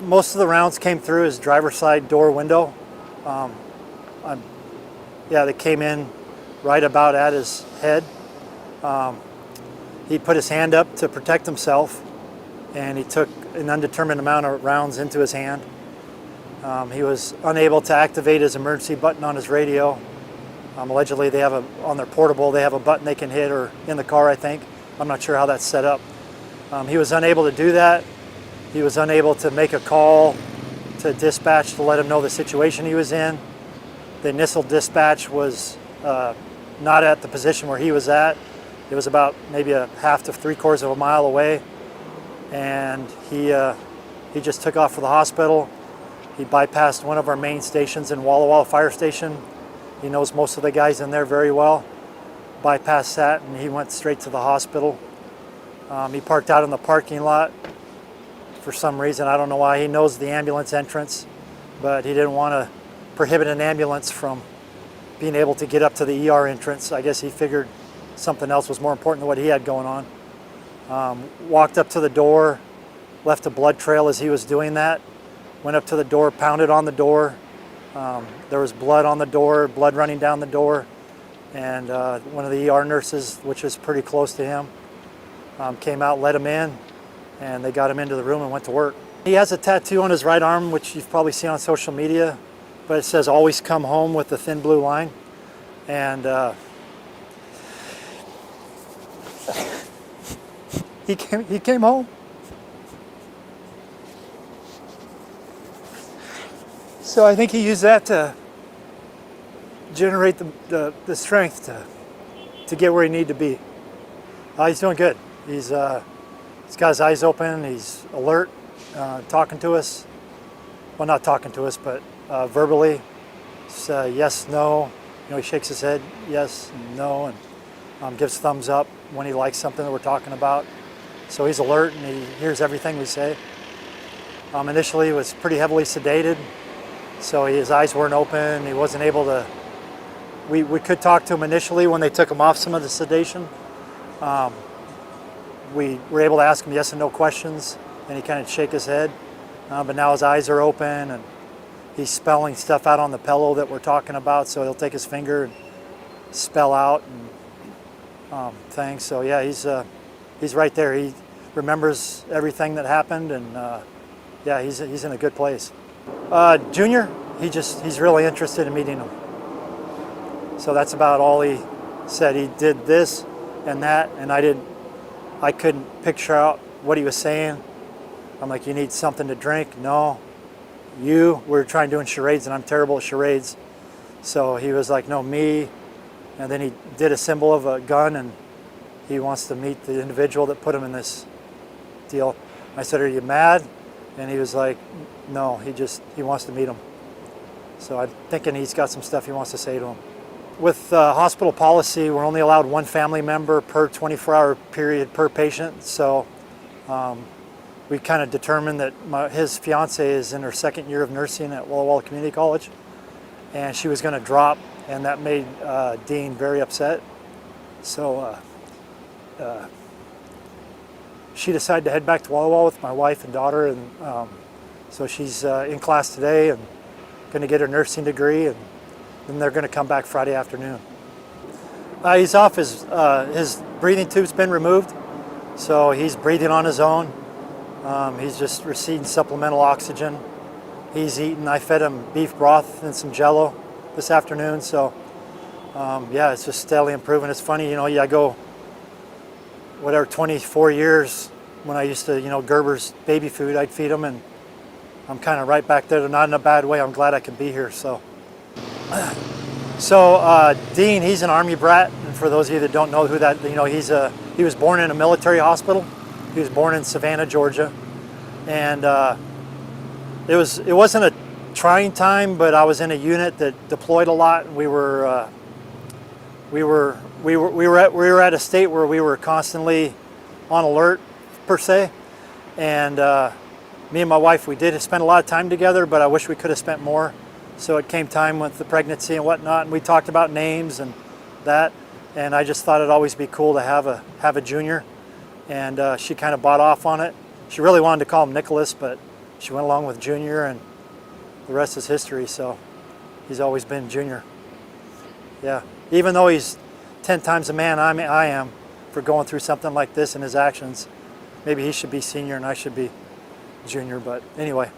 most of the rounds came through his driver's side door window. Yeah, they came in right about at his head. He put his hand up to protect himself, and he took an undetermined amount of rounds into his hand. He was unable to activate his emergency button on his radio. Allegedly, they have on their portable, they have a button they can hit, or in the car, I think. I'm not sure how that's set up. He was unable to do that. He was unable to make a call to dispatch to let him know the situation he was in. The initial dispatch was not at the position where he was at. It was about maybe a half to 3/4 of a mile away, and he just took off for the hospital. He bypassed one of our main stations in Walla Walla Fire Station. He knows most of the guys in there very well. Bypassed that, and he went straight to the hospital. He parked out in the parking lot for some reason. I don't know why. He knows the ambulance entrance, but he didn't want to prohibit an ambulance from being able to get up to the ER entrance. I guess he figured something else was more important than what he had going on. Walked up to the door, left a blood trail as he was doing that. Went up to the door, pounded on the door. There was blood on the door, blood running down the door. And one of the ER nurses, which is pretty close to him, came out, let him in, and they got him into the room and went to work. He has a tattoo on his right arm, which you've probably seen on social media, but it says "Always Come Home" with the thin blue line. And he came home. So I think he used that to generate the strength to get where he needed to be. He's doing good. He's got his eyes open. He's alert, talking to us. Well, not talking to us, but verbally. It's, yes, no. You know, he shakes his head, yes, no, and gives thumbs up when he likes something that we're talking about. So he's alert and he hears everything we say. Initially, he was pretty heavily sedated, so his eyes weren't open. He wasn't able to. We could talk to him initially when they took him off some of the sedation. We were able to ask him yes and no questions, and he kind of shake his head. But now his eyes are open, and he's spelling stuff out on the pillow that we're talking about. So he'll take his finger and spell out and things. So yeah, he's right there. He remembers everything that happened, and yeah, he's in a good place. Junior, he's really interested in meeting him. So that's about all he said. He did this and that, and I couldn't picture out what he was saying. I'm like, you need something to drink? No. We're trying doing charades, and I'm terrible at charades. So he was like, no, me. And then he did a symbol of a gun, and he wants to meet the individual that put him in this deal. I said, are you mad? And he was like, no, he wants to meet him. So I'm thinking he's got some stuff he wants to say to him. With hospital policy, we're only allowed one family member per 24-hour period per patient. So we kind of determined that his fiance is in her second year of nursing at Walla Walla Community College, and she was going to drop, and that made Dean very upset. So she decided to head back to Walla Walla with my wife and daughter, and so she's in class today and going to get her nursing degree, and then they're going to come back Friday afternoon. He's off. His breathing tube's been removed, so he's breathing on his own. He's just receiving supplemental oxygen. He's eating. I fed him beef broth and some Jell-O this afternoon, so yeah, it's just steadily improving. It's funny, you know, I go 24 years when I used to, Gerber's baby food, I'd feed him, and I'm kind of right back there. Not in a bad way. I'm glad I can be here. So Dean, he's an Army brat, and for those of you that don't know who that, he was born in a military hospital. He was born in Savannah, Georgia, and it wasn't a trying time, but I was in a unit that deployed a lot. We were at a state where we were constantly on alert, per se, and me and my wife, we did spend a lot of time together, but I wish we could have spent more. So it came time with the pregnancy and whatnot, and we talked about names and that, and I just thought it'd always be cool to have a junior, and she kind of bought off on it. She really wanted to call him Nicholas, but she went along with Junior, and the rest is history. So he's always been Junior. Yeah, even though he's 10 times the man I am for going through something like this and his actions, maybe he should be Senior and I should be Junior. But anyway.